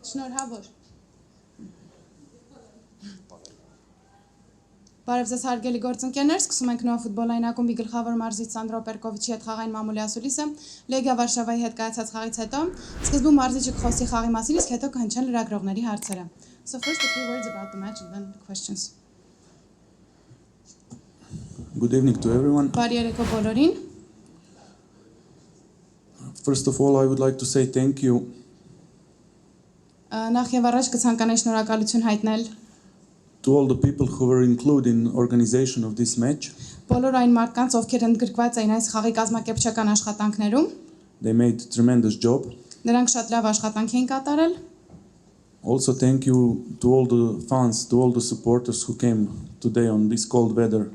Շնորհավոր։ Բարև ձեզ հարգելի գործընկերներ, սկսում ենք նոր ֆուտբոլային ակումբի գլխավոր մարզիչ Սանդրո Պերկովիչի հետ խաղային մամուլի ասուլիսը Լեգիա Վարշավայի հետ կայացած խաղից հետո սկզբում մարզիչը կխոսի խաղի մասին, իսկ հետո կհնչեն լրագրողների հարցերը. So first a few words about the match and then the questions. Good evening to everyone. Բարի երեկո բոլորին։ First of all, I would like to say thank you Նախ եւ առաջ կցանկանայի շնորհակալություն հայտնել to all the people who were included in organization of this match. բոլոր այն մարդկանց, ովքեր ընդգրկված էին այս խաղի կազմակերպչական աշխատանքներում։ They made a tremendous job. Նրանք շատ լավ աշխատանք էին կատարել։ Also thank you to all the fans, to all the supporters who came today on this cold weather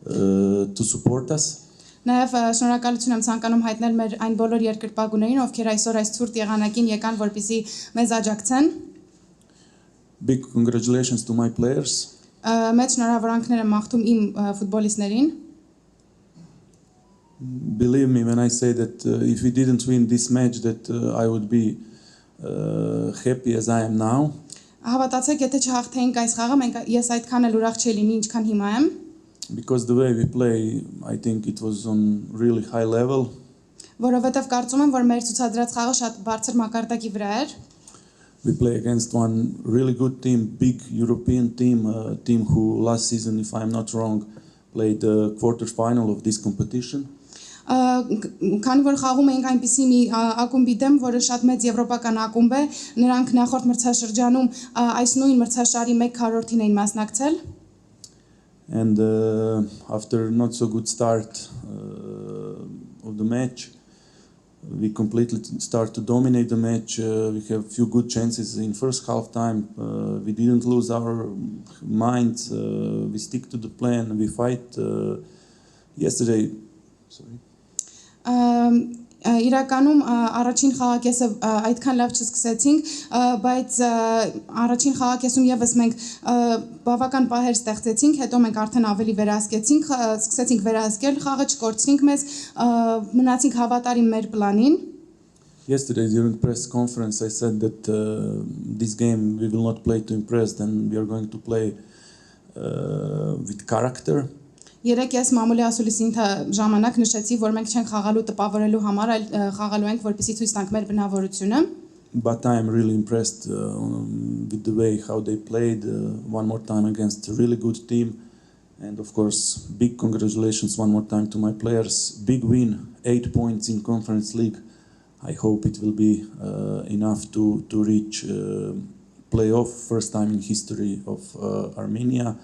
to support us. Նաև շնորհակալություն եմ ցանկանում հայտնել մեր այն բոլոր երկրպագուներին, ովքեր այսօր այս ցուրտ եղանակին եկան, որպեսզի մեզ աջակցեն։ Big congratulations to my players. Մեծ շնորհավորանքներ եմ մաղթում իմ ֆուտբոլիստներին։ Believe me when I say that if we didn't win this match that I would be happy as I am now. Հավատացեք, եթե չհաղթեինք այս խաղը, ես այդքան էլ ուրախ չէի լինի, ինչքան հիմա եմ։ Because the way we play, I think it was on really high level. Որովհետև կարծում եմ, որ մեր ցուցադրած խաղը շատ բարձր մակարդակի վրա էր։ We play against one really good team, big European team, a team who last season, if I'm not wrong, played the quarter-final of this competition. Քանի որ խաղում էինք այնպիսի մի ակումբի դեմ, որը շատ մեծ եվրոպական ակումբ է, նրանք նախորդ մրցաշրջանում այս նույն մրցաշարի 1/4-ին էին մասնակցել։ And after not so good start of the match, we completely start to dominate the match. We have few good chances in first half time. We didn't lose our mind. We stick to the plan. We fight. Yesterday, sorry. Իրականում առաջին խաղակեսը այդքան լավ չսկսեցինք, բայց առաջին խաղակեսում եւս մենք բավական պահեր ստեղծեցինք, հետո մենք արդեն ավելի վերահսկեցինք, սկսեցինք վերահսկել խաղը, չկորցրինք մեզ, մնացինք հավատարիմ մեր պլանին։ Yesterday during press conference I said that this game we will not play to impress, and we are going to play with character. Երեք ես մամուլի ասուլիսին ժամանակ նշեցի, որ մենք չենք խաղալու տպավորելու համար, այլ խաղալու ենք, որպեսզի ցույց տանք մեր բնավորությունը։ But I am really impressed with the way how they played one more time against a really good team, and of course big congratulations one more time to my players. Big win, 8 points in Conference League. I hope it will be enough to reach playoff, first time in history of Armenia.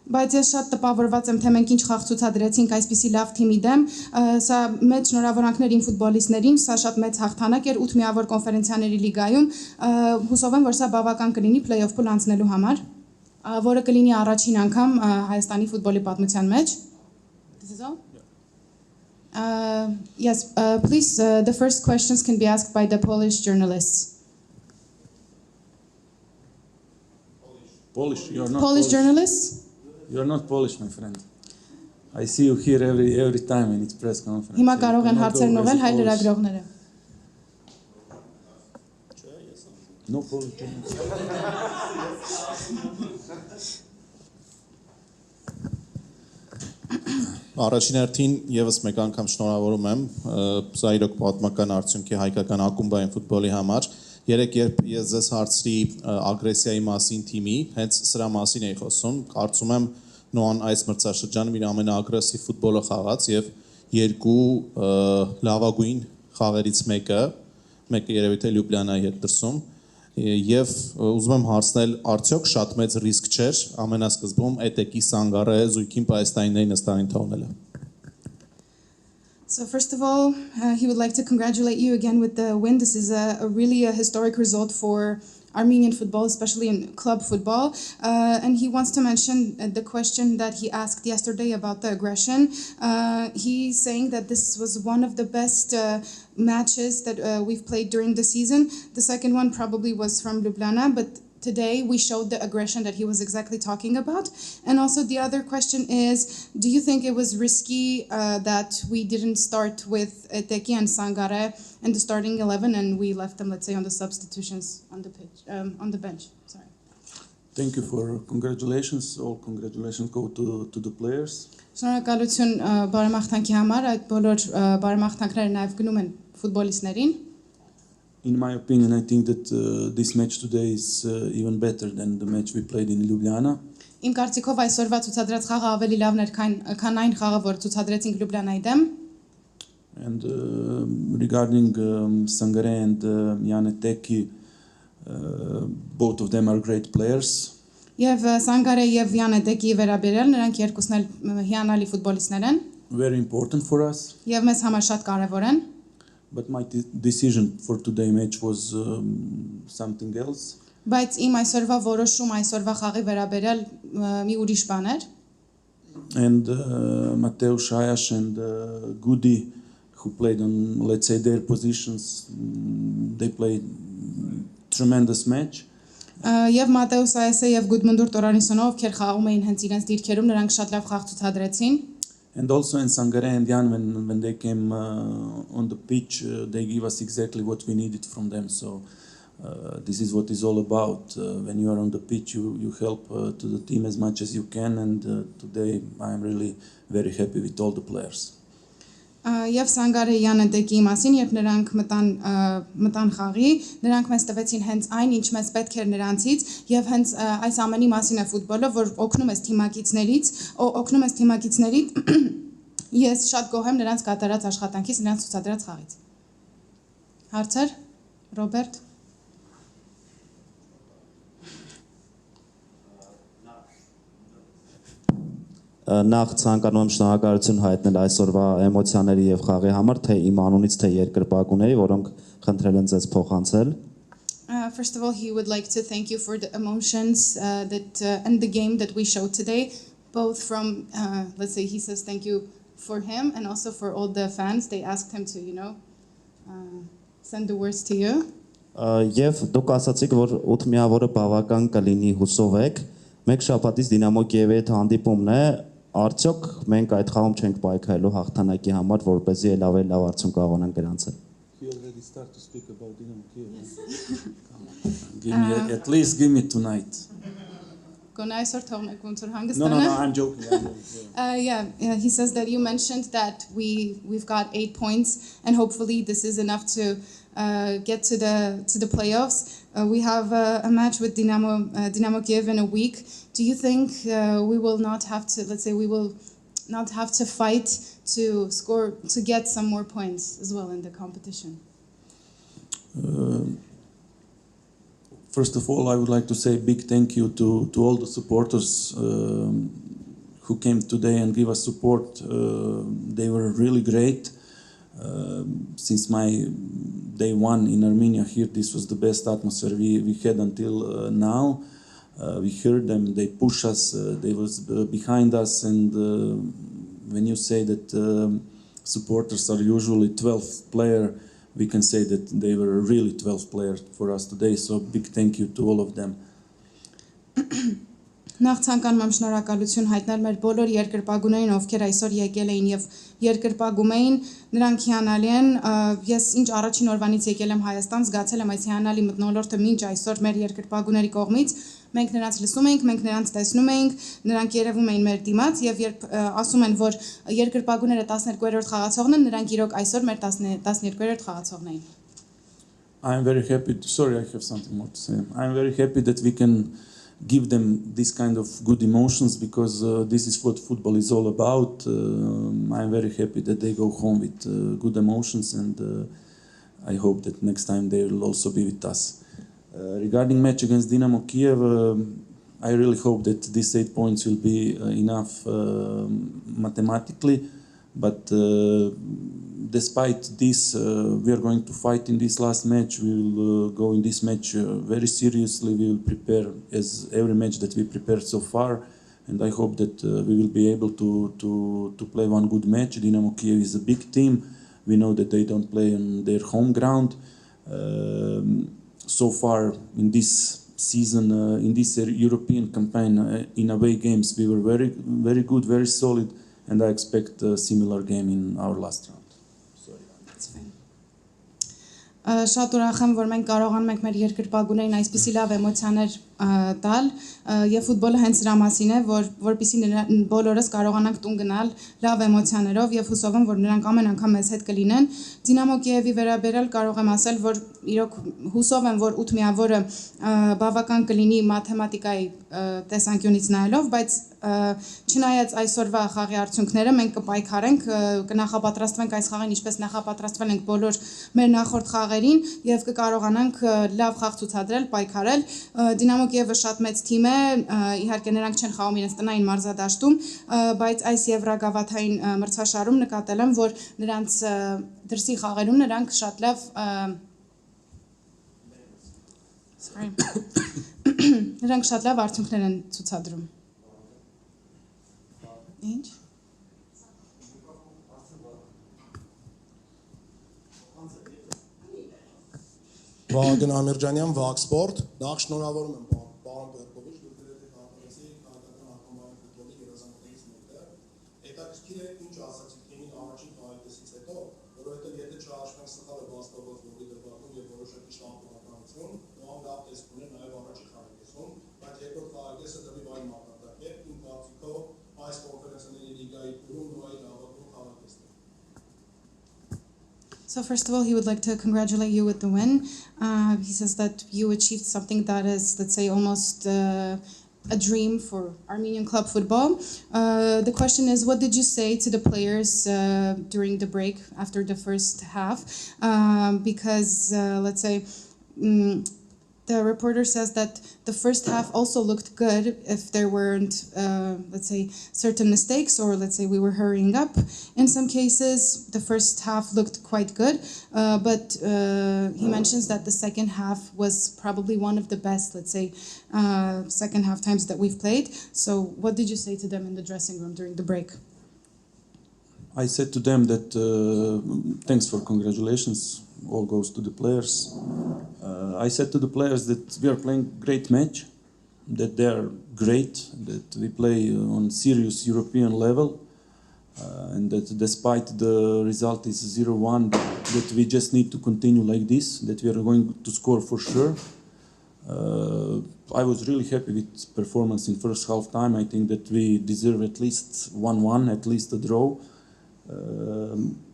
Բայց ես շատ տպավորված եմ, թե մենք ինչ խաղ ցուցադրեցինք այսպիսի լավ թիմի դեմ, սա մեծ շնորհավորանքներ իմ ֆուտբոլիստներին, սա շատ մեծ հաղթանակ էր 8 միավոր կոնֆերենցիաների լիգայում, հուսով եմ, որ սա բավական կլինի play-off փուլ անցնելու համար, որը կլինի առաջին անգամ Հայաստանի ֆուտբոլի պատմության մեջ։ This is all? Yes, please, the first questions can be asked by the Polish journalists. Polish, you're not Polish journalists? You're not Polish, my friend. I see you here every time when it's press conference. Հիմա կարող են հարցերն ուղղել հայ լրագրողները։ No Polish. Առաջին հերթին եւս մեկ անգամ շնորհավորում եմ սա իրոք պատմական արդյունքի հայկական ակումբային ֆուտբոլի համար։ Երեք երբ ես ձեզ հարցրի ագրեսիայի մասին թիմի, հենց սրա մասին էի խոսում, կարծում եմ նոան այս մրցաշրջանում իր ամենաագրեսիվ ֆուտբոլը խաղաց եւ երկու լավագույն խաղերից մեկը երևի թե Լյուբլիանայի հետ դրսում եւ ուզում եմ հարցնել արդյոք շատ մեծ ռիսկ չէր ամենասկզբում Էտեկի Սանգարը զույգին պայստայիններին նստանին թողնելը։ So first of all, he would like to congratulate you again with the win. This is really a historic result for Armenian football, especially in club football. And he wants to mention the question that he asked yesterday about the aggression. He's saying that this was one of the best matches that we've played during the season. The second one probably was from Ljubljana, but today we showed the aggression that he was exactly talking about. And also the other question is, do you think it was risky that we didn't start with Teki and Sangare in the starting 11 and we left them, let's say, on the substitutions on the pitch, on the bench? Sorry. Thank you for congratulations. All congratulations go to the players. Շնորհակալություն բարեմաղթանքի համար, այդ բոլոր բարեմաղթանքները նաև գնում են ֆուտբոլիստներին։ In my opinion, I think that this match today is even better than the match we played in Ljubljana. Իմ կարծիքով այսօրվա ցուցադրած խաղը ավելի լավն էր, քան այն խաղը, որ ցուցադրեցինք Լյուբլիանայի դեմ։ And regarding Sangare and Jane Teki, both of them are great players. Եվ Սանգարե եւ Յանետեկի վերաբերյալ նրանք երկուսն էլ հիանալի ֆուտբոլիստներ են Very important for us. եւ մեզ համար շատ կարեւոր են։ But my decision for today match was something else. Բայց իմ այսօրվա որոշում այսօրվա խաղի վերաբերյալ մի ուրիշ բան էր։ And Mateo Shayash and Gudi, who played on, let's say, their positions, they played tremendous match. Եվ Մատեուս Այեսը եւ Գուդմունդուր Տորանիսոնով ովքեր խաղում էին հենց իրենց դիրքերում, նրանք շատ լավ խաղ ցուցադրեցին։ And also in Sangare and Jan, when they came on the pitch, they gave us exactly what we needed from them. So this is what it's all about. When you are on the pitch, you help to the team as much as you can. And today I am really very happy with all the players. Եվ Սանգարե Յանետեկի մասին, երբ նրանք մտան խաղի, նրանք մեզ տվեցին հենց այն, ինչ մեզ պետք էր նրանցից, եւ հենց այս ամենի մասին է ֆուտբոլը, որ օգնում ես թիմակիցներից, ես շատ գոհ եմ նրանց կատարած աշխատանքից, նրանց ցուցադրած խաղից։ Հարցեր, Ռոբերտ։ Նախ ցանկանում եմ շնորհակալություն հայտնել այսօրվա էմոցիաների եւ խաղի համար, թե իմ անունից, թե երկրպագուների, որոնք խնդրել են ձեզ փոխանցել։ First of all, he would like to thank you for the emotions that and the game that we showed today, both from, let's say, he says thank you for him and also for all the fans. They asked him to, send the words to you. Եվ դուք ասացիք, որ 8 միավորը բավական կլինի հուսով եք։ Մեկ շաբաթից Դինամո Կիևի հետ հանդիպումն է, արդյոք մենք այդ խաղում չենք պայքարելու հաղթանակի համար, որպեսզի լավ արդյունք կարողանանք գրանցել։ He already started to speak about Dinamo Kiev. At least give me tonight. No, I'm joking. Yeah, he says that you mentioned that we've got 8 points, and hopefully this is enough to get to the playoffs. We have a match with Dinamo Kiev in a week. Do you think we will not have to, let's say, we will not have to fight to score, to get some more points as well in the competition? First of all, I would like to say a big thank you to all the supporters who came today and gave us support. They were really great. Since my day one in Armenia here, this was the best atmosphere we had until now. We heard them, they pushed us, they was behind us, and when you say that supporters are usually 12 players, we can say that they were really 12 players for us today, so big thank you to all of them. Նախ ցանկանում եմ շնորհակալություն հայտնել մեր բոլոր երկրպագուներին, ովքեր այսօր եկել էին եւ երկրպագում էին, նրանք հիանալի են։ Ես ինչ առաջին օրվանից եկել եմ Հայաստան, զգացել եմ այս հիանալի մթնոլորտը մինչ այսօր մեր երկրպագուների կողմից։ Մենք նրանց լսում էինք, մենք նրանց տեսնում էինք, նրանք երևում էին մեր դիմաց եւ երբ ասում են, որ երկրպագուները 12-րդ խաղացողն են, նրանք իրոք այսօր մեր 12-րդ խաղացողն էին։ I'm very happy, sorry, I have something more to say. I'm very happy that we can give them this kind of good emotions, because this is what football is all about. I'm very happy that they go home with good emotions, and I hope that next time they will also be with us. Regarding match against Dinamo Kiev, I really hope that these 8 points will be enough mathematically, but despite this, we are going to fight in this last match. We will go in this match very seriously. We will prepare as every match that we prepared so far, and I hope that we will be able to play one good match. Dinamo Kiev is a big team. We know that they don't play on their home ground. So far in this season in this European campaign in away games. We were very good, very solid, and I expect a similar game in our last round. Շատ ուրախ եմ, որ մենք կարողանում ենք մեր երկրպագուներին այսպիսի լավ էմոցիաներ տալ եւ ֆուտբոլը հենց դրա մասին է, որպեսզի բոլորս կարողանանք տուն գնալ լավ էմոցիաներով եւ հուսով եմ, որ նրանք ամեն անգամ մեզ հետ կլինեն։ Դինամո Կիևի վերաբերյալ կարող եմ ասել, որ իրոք հուսով եմ, որ 8 միավորը բավական կլինի մաթեմատիկայի տեսանկյունից նայելով, բայց չնայած այսօրվա խաղի արդյունքները մենք կպայքարենք, կնախապատրաստվենք այս խաղին, ինչպես նախապատրաստվել ենք բոլոր մեր նախորդ խաղերին եւ կկարողանանք լավ խաղ ցուցադրել, պայքարել։ Դինամո Կիևը շատ մեծ թիմ է, իհարկե նրանք չեն խաղում իրենց տնային մարզադաշտում, բայց այս եվրագավաթային մրցաշարում նկատել եմ, որ նրանց դրսի խաղերում նրանք շատ լավ նրանք շատ լավ արդյունքներ են ցուցադրում։ Ինչ? Վահագն Ամիրջանյան, Վաղ Սպորտ, նախ շնորհավորում եմ պարոն Պերկովիչ, որ գրեթե կատարեցի քաղաքական ակումբային ֆուտբոլի երազանքներից մեկը։ Հետաքրքիր է ինչ ասացիք թիմին առաջին խաղակեսից հետո, որովհետև եթե չհաշվենք սխալը վաստակված գոլի դեպքում եւ որոշակի շամպիոնականություն, նույն լավ տեսք ուներ նաեւ առաջին խաղակեսում, բայց երկրորդ խաղակեսը դեպի վայր մակարդակ է, իմ կարծիքով այս կոնֆերենցիաների լիգայի տուրում նույն լավագույն խաղակեսն է։ So first of all, he would like to congratulate you with the win. He says that you achieved something that is, let's say, almost a dream for Armenian club football. The question is, what did you say to the players during the break after the first half? Because, let's say, the reporter says that the first half also looked good if there weren't, let's say, certain mistakes, or let's say we were hurrying up. In some cases, the first half looked quite good, but he mentions that the second half was probably one of the best, let's say, second half times that we've played. So what did you say to them in the dressing room during the break? I said to them that thanks for congratulations, all goes to the players. I said to the players that we are playing great match, that they are great, that we play on serious European level, and that despite the result is 0-1, that we just need to continue like this, that we are going to score for sure. I was really happy with performance in first half time. I think that we deserve at least 1-1, at least a draw.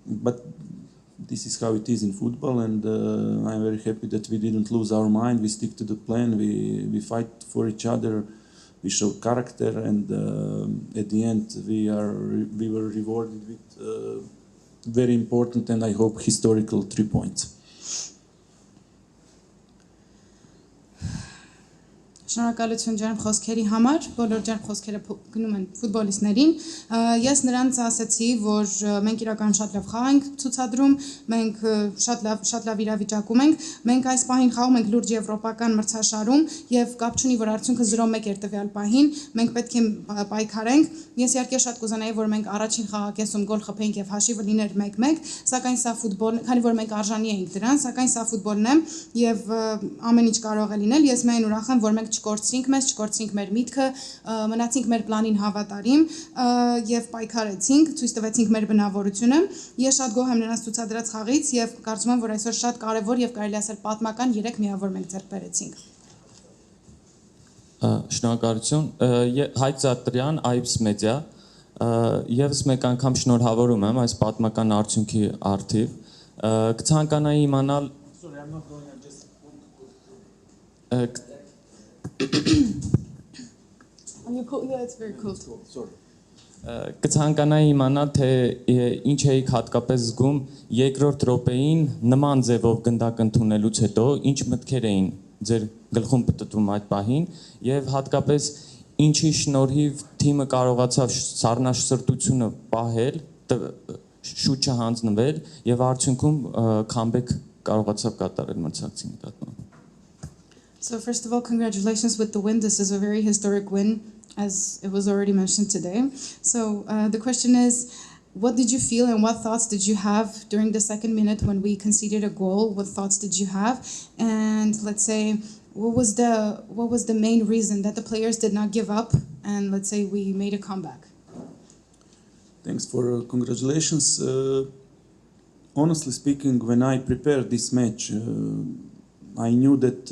But this is how it is in football, and I'm very happy that we didn't lose our mind. We stick to the plan. We fight for each other. We show character, and at the end, we were rewarded with very important and I hope historical 3 points. Շնորհակալություն ջերմ խոսքերի համար, բոլոր ջերմ խոսքերը գնում են ֆուտբոլիստներին։ Ես նրանց ասացի, որ մենք իրականում շատ լավ խաղ ենք ցուցադրում, մենք շատ լավ իրավիճակում ենք, մենք այս պահին խաղում ենք լուրջ եվրոպական մրցաշարում եւ կապ չունի, որ արդյունքը 0-1 էր տվյալ պահին, մենք պետք է պայքարենք։ Ես իհարկե շատ կուզենայի, որ մենք առաջին խաղակեսում գոլ խփեինք եւ հաշիվը լիներ 1-1, սակայն սա ֆուտբոլ, քանի որ մենք արժանի էինք դրան, սակայն սա ֆուտբոլն է եւ ամեն ինչ կարող է լինել։ Ես միայն ուրախ եմ, որ մենք չկորցրինք մեր միտքը, մնացինք մեր պլանին հավատարիմ եւ պայքարեցինք, ցույց տվեցինք մեր բնավորությունը։ Ես շատ գոհ եմ նրանց ցուցադրած խաղից եւ կարծում եմ, որ այսօր շատ կարեւոր եւ կարելի ասել պատմական 3 միավոր մենք ձեռք բերեցինք։ Շնորհակալություն։ Հայկ Զարտրյան, Այբս մեդիա։ Եվս մեկ անգամ շնորհավորում եմ այս պատմական արդյունքի առթիվ։ Կցանկանայի իմանալ Sorry, I'm not going, I just Yeah, it's very cool. sorry. Կցանկանայի իմանալ, թե ինչ էիք հատկապես զգում երկրորդ րոպեին նման ձևով գնդակ ընդունելուց հետո, ինչ մտքեր էին ձեր գլխում պտտվում այդ պահին եւ հատկապես ինչի շնորհիվ թիմը կարողացավ սառնասրտությունը պահել, շուտը հանձնվել եւ արդյունքում քամբեք կարողացավ կատարել մրցակցի նկատմամբ։ So first of all, congratulations with the win. This is a very historic win, as it was already mentioned today. So the question is, what did you feel and what thoughts did you have during the second minute when we conceded a goal? What thoughts did you have? And let's say, what was the main reason that the players did not give up and let's say we made a comeback? Thanks for congratulations. Honestly speaking, when I prepared this match, I knew that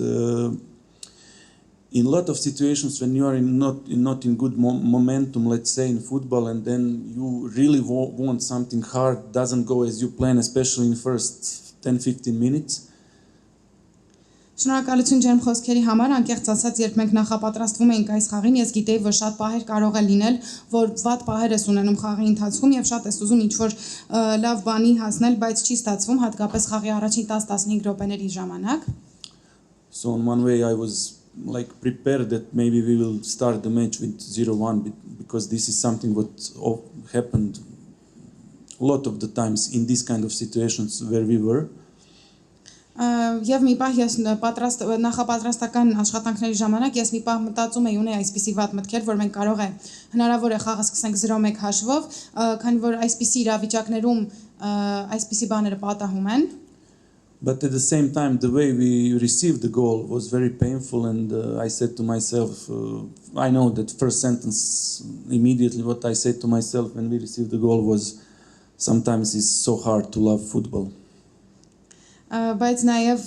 in a lot of situations when you are not in good momentum, let's say in football, and then you really want something hard, doesn't go as you plan, especially in first 10-15 minutes. Շնորհակալություն ջերմ խոսքերի համար, անկեղծ ասած, երբ մենք նախապատրաստվում էինք այս խաղին, ես գիտեի, որ շատ պահեր կարող է լինել, որ վատ պահեր ես ունենում խաղի ընթացքում եւ շատ ես ուզում ինչ-որ լավ բանի հասնել, բայց չի ստացվում, հատկապես խաղի առաջին 10-15 րոպեների ժամանակ։ So in one way I was like prepared that maybe we will start the match with 0-1 because this is something what happened a lot of the times in this kind of situations where we were. Եվ մի պահ ես նախապատրաստական աշխատանքների ժամանակ ես մի պահ մտածում էի ունեի այսպիսի վատ մտքեր, որ մենք կարող է հնարավոր է խաղը սկսենք 0-1 հաշվով, քանի որ այսպիսի իրավիճակներում այսպիսի բաները պատահում են։ But at the same time, the way we received the goal was very painful, and I said to myself, I know that first sentence immediately what I said to myself when we received the goal was, sometimes it's so hard to love football. Բայց նաև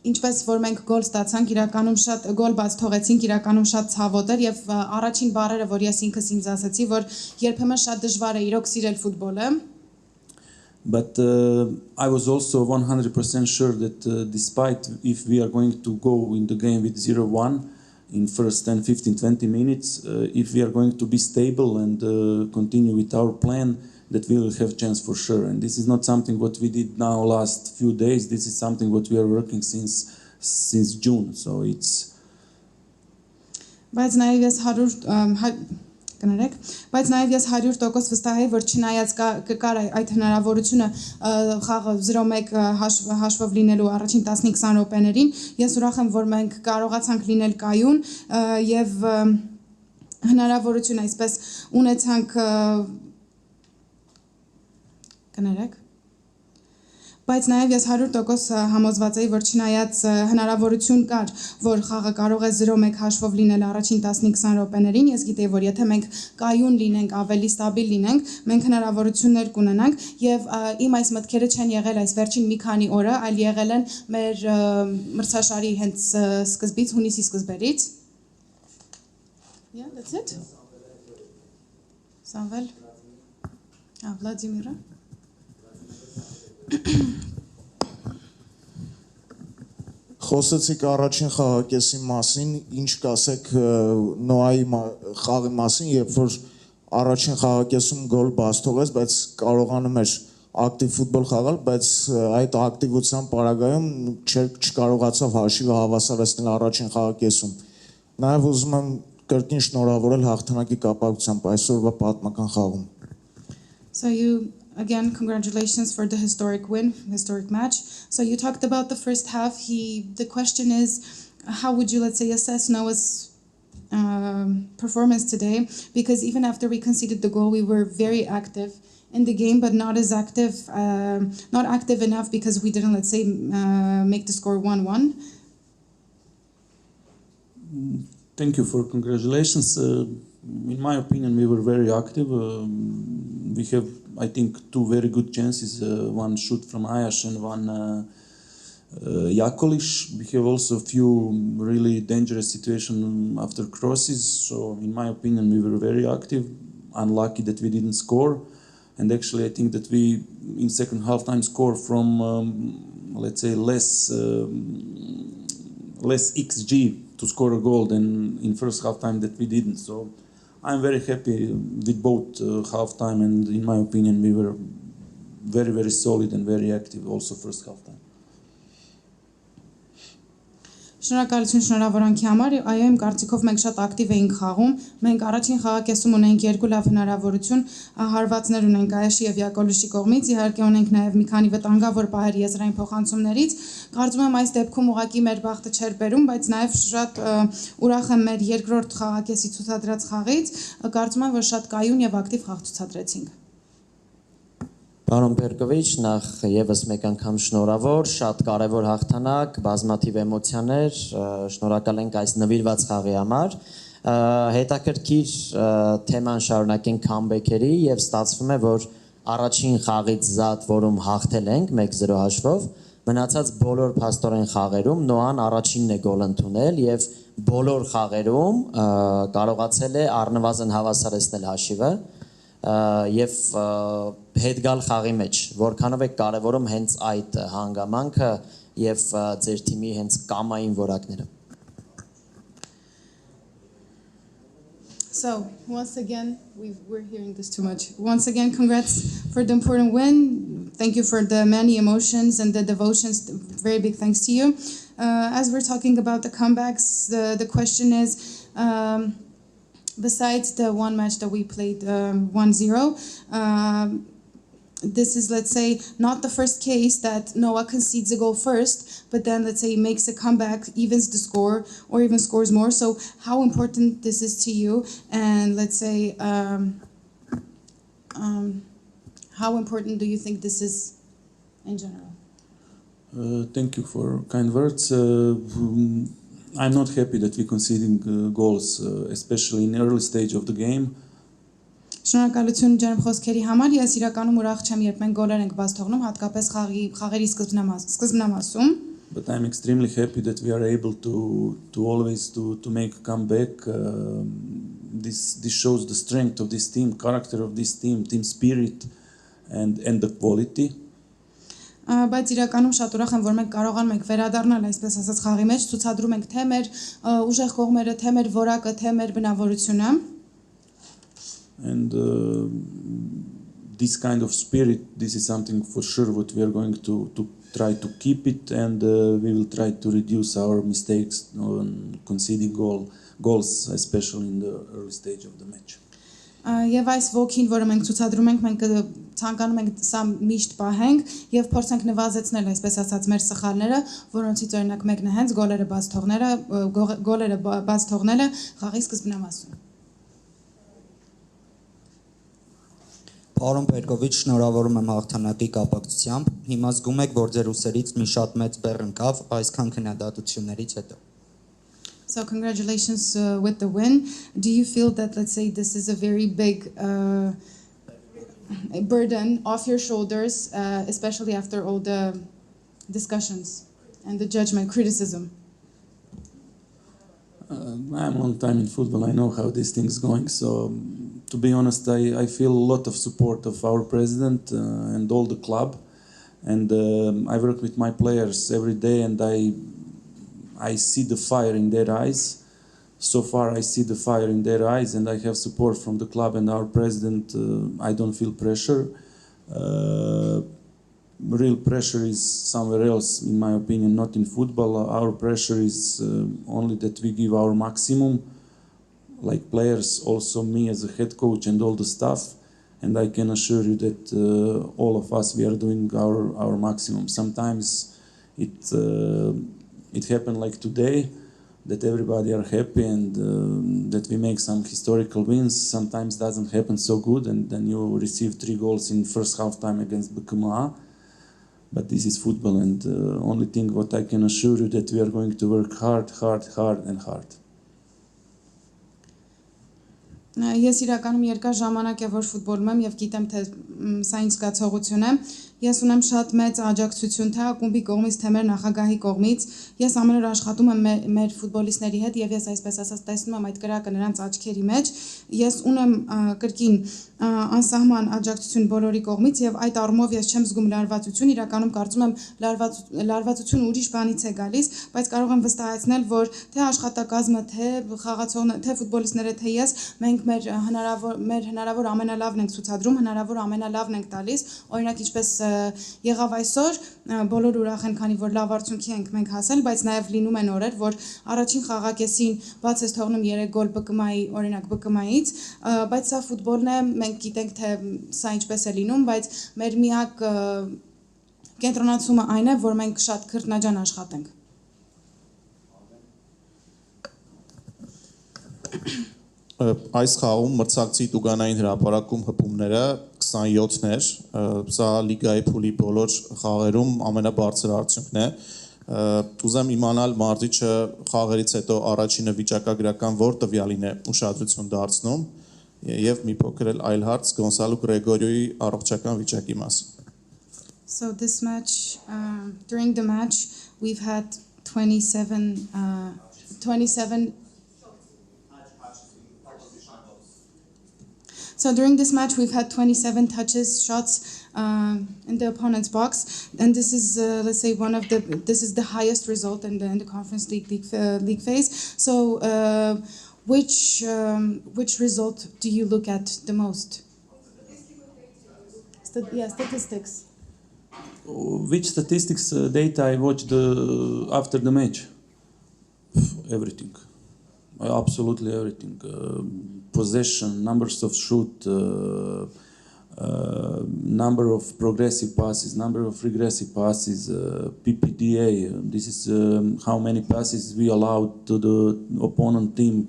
ինչպես որ մենք գոլ ստացանք, իրականում շատ գոլ բաց թողեցինք, իրականում շատ ցավոտ էր եւ առաջին բառերը, որ ես ինքս ինձ ասացի, որ երբեմն շատ դժվար է իրոք սիրել ֆուտբոլը։ But I was also 100% sure that despite if we are going to go in the game with 0-1 in first 10, 15, 20 minutes, if we are going to be stable and continue with our plan, that we will have chance for sure. And this is not something what we did now last few days. This is something what we are working since June. So it's. Բայց նաև ես 100% վստահ եմ, որ չնայած կար այդ հնարավորությունը խաղը 0-1 հաշվով լինելու առաջին 15-20 րոպեներին, ես ուրախ եմ, որ մենք կարողացանք լինել կայուն եւ հնարավորություն այսպես ունեցանք կներեք Բայց նաև ես 100% համոզված եմ, որ չնայած հնարավորություն կար, որ խաղը կարող է 0-1 հաշվով լինել առաջին 15-20 րոպեներին, ես գիտեի, որ եթե մենք կայուն լինենք, ավելի ստաբիլ լինենք, մենք հնարավորություններ կունենանք եւ իմ այս մտքերը չեն եղել այս վերջին մի քանի օրը, այլ եղել են մեր մրցաշարի հենց սկզբից, հունիսի սկզբերից։ Yeah, that's it. Samvel. Vladimir. Խոսեցիք առաջին խաղակեսի մասին, ինչ կասեք Նոայի խաղի մասին, երբ որ առաջին խաղակեսում գոլ բաց թողեց, բայց կարողանում էր ակտիվ ֆուտբոլ խաղալ, բայց այդ ակտիվության պարագայում չկարողացավ հաշիվը հավասարեցնել առաջին խաղակեսում։ Նաև ուզում եմ կրկին շնորհավորել հաղթանակի կապակցությամբ այսօրվա պատմական խաղում։ So again, congratulations for the historic win, historic match. So you talked about the first half. The question is, how would you, let's say, assess Noah's performance today? Because even after we conceded the goal, we were very active in the game, but not as active, not active enough because we didn't, let's say, make the score 1-1. Thank you for congratulations. In my opinion, we were very active. We have, I think, two very good chances. One shoot from Ayash and one Jakolic. We have also a few really dangerous situations after crosses. So, in my opinion, we were very active. Unlucky that we didn't score. And actually, I think that we, in second half time, score from, let's say, less XG to score a goal than in first half time that we didn't. So I'm very happy with both half time, and in my opinion, we were very, very solid and very active also first half time. Շնորհակալություն շնորհավորանքի համար, այո, իմ կարծիքով մենք շատ ակտիվ էինք խաղում, մենք առաջին խաղակեսում ունենք երկու լավ հնարավորություն, հարվածներ ունենք Այաշի եւ Յակոլիշի կողմից, իհարկե ունենք նաեւ մի քանի վտանգավոր պահեր եզրային փոխանցումներից, կարծում եմ այս դեպքում ուղղակի մեր բախտը չէր բերում, բայց նաեւ շատ ուրախ եմ մեր երկրորդ խաղակեսի ցուցադրած խաղից, կարծում եմ, որ շատ կայուն եւ ակտիվ խաղ ցուցադրեցինք։ Պարոն Պերկովիչ, նախ եւս մեկ անգամ շնորհավոր, շատ կարեւոր հաղթանակ, բազմաթիվ էմոցիաներ, շնորհակալ ենք այս նվիրված խաղի համար։ Հետաքրքիր թեման շարունակենք քամբեքերի եւ ստացվում է, որ առաջին խաղից զատ, որում հաղթել ենք 1-0 հաշվով, մնացած բոլոր փաստորեն խաղերում Նոան առաջինն է գոլ ընդունել եւ բոլոր խաղերում կարողացել է առնվազն հավասարեցնել հաշիվը եւ հետ գալ խաղի մեջ, որքանով է կարևորում հենց այդ հանգամանքը եւ ձեր թիմի հենց կամային որակները։ So, once again, we're hearing this too much. Once again, congrats for the important win. Thank you for the many emotions and the devotions. Very big thanks to you. As we're talking about the comebacks, the question is, besides the one match that we played 1-0, this is, let's say, not the first case that Noah concedes a goal first, but then, let's say, makes a comeback, evens the score, or even scores more. So how important this is to you, and let's say, how important do you think this is in general? Thank you for kind words. I'm not happy that we're conceding goals, especially in the early stage of the game. Շնորհակալություն ջերմ խոսքերի համար։ Ես իրականում ուրախ չեմ, երբ մենք գոլեր ենք բաց թողնում, հատկապես խաղերի սկզբնամասում։ But I'm extremely happy that we are able to always to make a comeback. This shows the strength of this team, character of this team spirit, and the quality. Բայց իրականում շատ ուրախ եմ, որ մենք կարողանում ենք վերադառնալ, այսպես ասած, խաղի մեջ, ցուցադրում ենք թե մեր ուժեղ կողմերը, թե մեր որակը, թե մեր բնավորությունը։ And this kind of spirit, this is something for sure what we are going to try to keep it, and we will try to reduce our mistakes on conceding goals, especially in the early stage of the match. Եվ այս ոգին, որը մենք ցուցադրում ենք, մենք ցանկանում ենք սա միշտ պահենք եւ փորձենք նվազեցնել, այսպես ասած, մեր սխալները, որոնցից օրինակ մեկն է հենց գոլերը բաց թողնելը խաղի սկզբնամասում։ Պարոն Պերկովիչ, շնորհավորում եմ հաղթանակի կապակցությամբ։ Հիմա զգում եք, որ ձեր ուսերից մի շատ մեծ բեռ ընկավ այսքան քննադատություններից հետո։ So congratulations with the win. Do you feel that, let's say, this is a very big burden off your shoulders, especially after all the discussions and the judgment, criticism? I'm a long time in football. I know how this thing's going. So, to be honest, I feel a lot of support of our president and all the club. And I work with my players every day, and I see the fire in their eyes. So far, I see the fire in their eyes, and I have support from the club and our president. I don't feel pressure. Real pressure is somewhere else, in my opinion, not in football. Our pressure is only that we give our maximum, like players, also me as a head coach and all the staff. And I can assure you that all of us, we are doing our maximum. Sometimes it happened like today, that everybody are happy and that we make some historical wins. Sometimes doesn't happen so good, and then you receive 3 goals in first half time against BKMA. But this is football, and only thing what I can assure you that we are going to work hard and hard. Ես իրականում երկար ժամանակ է որ ֆուտբոլում եմ եւ գիտեմ թե սա ինչ զգացողություն է։ Ես ունեմ շատ մեծ աջակցություն թե ակումբի կողմից, թե մեր նախագահի կողմից։ Ես ամեն օր աշխատում եմ մեր ֆուտբոլիստների հետ եւ ես այսպես ասած տեսնում եմ այդ կրակը նրանց աչքերի մեջ։ Ես ունեմ կրկին անսահման աջակցություն բոլորի կողմից եւ այդ առումով ես չեմ զգում լարվածություն, իրականում կարծում եմ լարվածությունը ուրիշ բանից է գալիս, բայց կարող եմ վստահեցնել, որ թե աշխատակազմը, թե խաղացողները, թե ֆուտբոլիստները, թե ես մենք մեր հնարավոր ամենալավն ենք ցուցադրում, հնարավոր ամենալավն ենք տալիս, օրինակ ինչպես եղավ այսօր, բոլոր ուրախ են, քանի որ լավ արդյունքի ենք մենք հասել, բայց նաև լինում են օրեր, որ առաջին խաղակեսին բաց ես թողնում 3 գոլ ԲԿՄ-ի, օրինակ ԲԿՄ-ից, բայց սա ֆուտբոլն է, մենք գիտենք թե սա ինչպես է լինում, բայց մեր միակ կենտրոնացումը այն է, որ մենք շատ քրտնաջան աշխատենք։ Այս խաղում մրցակցի տուգանային հրապարակում հպումները 27-ն էր, սա լիգայի փուլի բոլոր խաղերում ամենաբարձր արդյունքն է։ Ուզեմ իմանալ Մարզիչը խաղերից հետո առաջինը վիճակագրական որ տվյալին է ուշադրություն դարձնում եւ մի փոքր այլ հարց Գոնսալո Գրեգորիոյի առողջական վիճակի մասին։ So this match, during the match, we've had 27. So during this match, we've had 27 touches, shots in the opponent's box, and this is, let's say, this is the highest result in the Conference League phase. So, which result do you look at the most? Statistics. Which statistics data I watched after the match? Everything. Absolutely everything. Possession, numbers of shoot, number of progressive passes, number of regressive passes, PPDA. This is how many passes we allow to the opponent team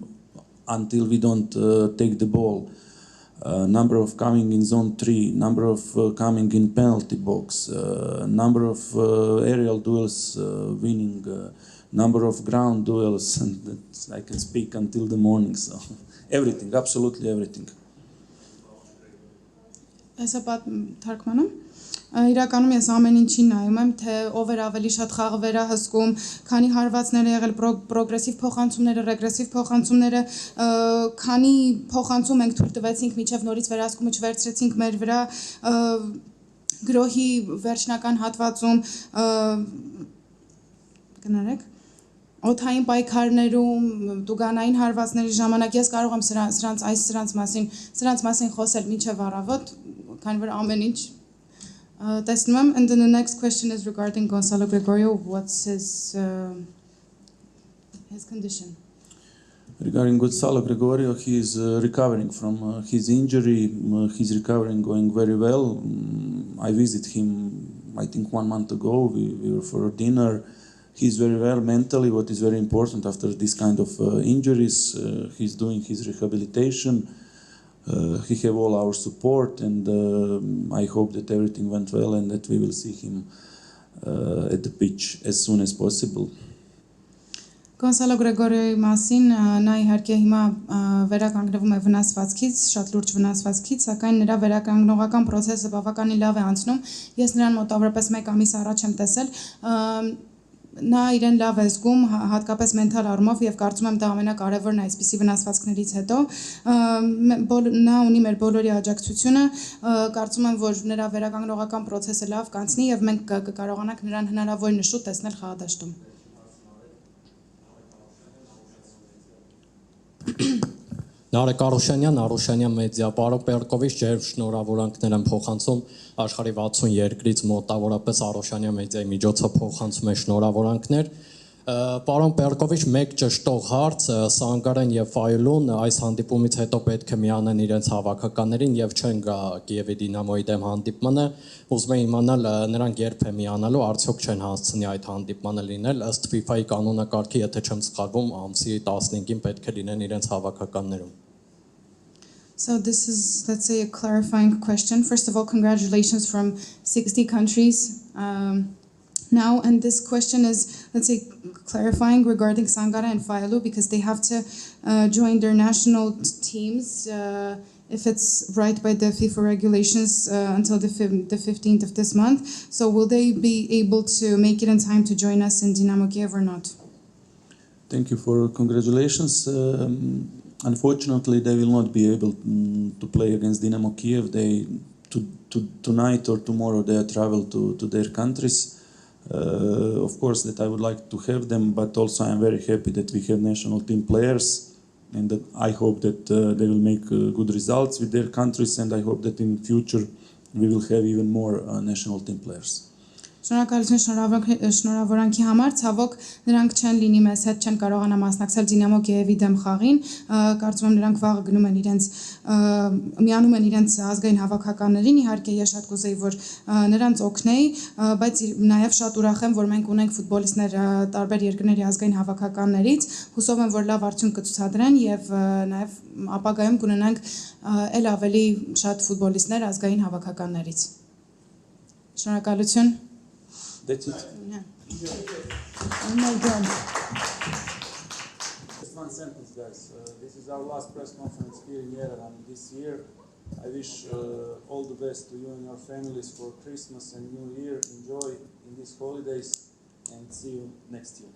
until we don't take the ball. Number of coming in zone 3, number of coming in penalty box, number of aerial duels winning, number of ground duels, and I can speak until the morning. So everything, absolutely everything. Իրականում ես ամեն ինչին նայում եմ, թե ով էր ավելի շատ խաղը վերահսկում, քանի հարվածներ է եղել, պրոգրեսիվ փոխանցումները, ռեգրեսիվ փոխանցումները, քանի փոխանցում ենք թույլ տվեցինք միջև նորից վերահսկումը չվերցրեցինք մեր վրա, գրոհի վերջնական հատվածում, կներեք, օդային պայքարներում, տուգանային հարվածների ժամանակ ես կարող եմ սրանց մասին խոսել մինչև առավոտ, քանի որ ամեն ինչ տեսնում եմ, and then the next question is regarding Gonzalo Gregorio. What's his condition? Regarding Gonzalo Gregorio, he is recovering from his injury. He's recovering, going very well. I visited him, I think 1 month ago. We were for dinner. He's very well mentally, what is very important after this kind of injuries. He's doing his rehabilitation. He have all our support, and I hope that everything went well and that we will see him at the pitch as soon as possible. Gonzalo Gregorio-ի մասին նա իհարկե հիմա վերականգնվում է վնասվածքից, շատ լուրջ վնասվածքից, սակայն նրա վերականգնողական process-ը բավականին լավ է անցնում։ Ես նրան մոտավորապես 1 ամիս առաջ եմ տեսել։ Նա իրեն լավ է զգում, հատկապես մենթալ առումով, եւ կարծում եմ դա ամենակարևորն է այսպիսի վնասվածքներից հետո։ Նա ունի մեր բոլորի աջակցությունը, կարծում եմ, որ նրա վերականգնողական process-ը լավ կանցնի եւ մենք կկարողանանք նրան հնարավորինս շուտ տեսնել խաղադաշտում։ Նարեկ Արուշանյան մեդիա, պարոն Պերկովիչ, ձեր շնորհավորանքներ եմ փոխանցում աշխարհի 60 երկրից մոտավորապես Արուշանյան մեդիայի միջոցով փոխանցում է շնորհավորանքներ։ Պարոն Պերկովիչ, մեկ ճշտող հարց, Սանգարեն եւ Ֆայլուն այս հանդիպումից հետո պետք է միանան իրենց հավաքականներին եւ չեն գա Կիևի Դինամոյի դեմ հանդիպմանը։ Ուզում եմ իմանալ նրանք երբ է միանալու, արդյոք չեն հասցնի այդ հանդիպմանը լինել, ըստ FIFA-ի կանոնակարգի, եթե չեմ սխալվում, ամսի 15-ին պետք է լինեն իրենց հավաքականներում։ So this is, let's say, a clarifying question. First of all, congratulations from 60 countries now. And this question is, let's say, clarifying regarding Sangara and Failu because they have to join their national teams if it's right by the FIFA regulations until the 15th of this month. So will they be able to make it in time to join us in Dynamo Kiev or not? Thank you for congratulations. Unfortunately, they will not be able to play against Dynamo Kiev. Tonight or tomorrow they travel to their countries. Of course, that I would like to have them, but also I'm very happy that we have national team players, and that I hope that they will make good results with their countries, and I hope that in future we will have even more national team players. Շնորհակալություն շնորհավորանքի համար, ցավոք նրանք չեն լինի մեզ հետ, չեն կարողանա մասնակցել Դինամո Կիևի դեմ խաղին, կարծում եմ նրանք վաղը գնում են միանում են իրենց ազգային հավաքականներին, իհարկե ես շատ կուզեի, որ նրանց օգնեի, բայց նաև շատ ուրախ եմ, որ մենք ունենք ֆուտբոլիստներ տարբեր երկրների ազգային հավաքականներից, հուսով եմ, որ լավ արդյունք կցուցադրեն եւ նաև ապագայում կունենանք ել ավելի շատ ֆուտբոլիստներ ազգային հավաքականներից։ Շնորհակալություն։ That's it. Yeah. Oh my God. Just one sentence, guys. This is our last press conference here in Yerevan this year. I wish all the best to you and your families for Christmas and New Year. Enjoy in these holidays and see you next year.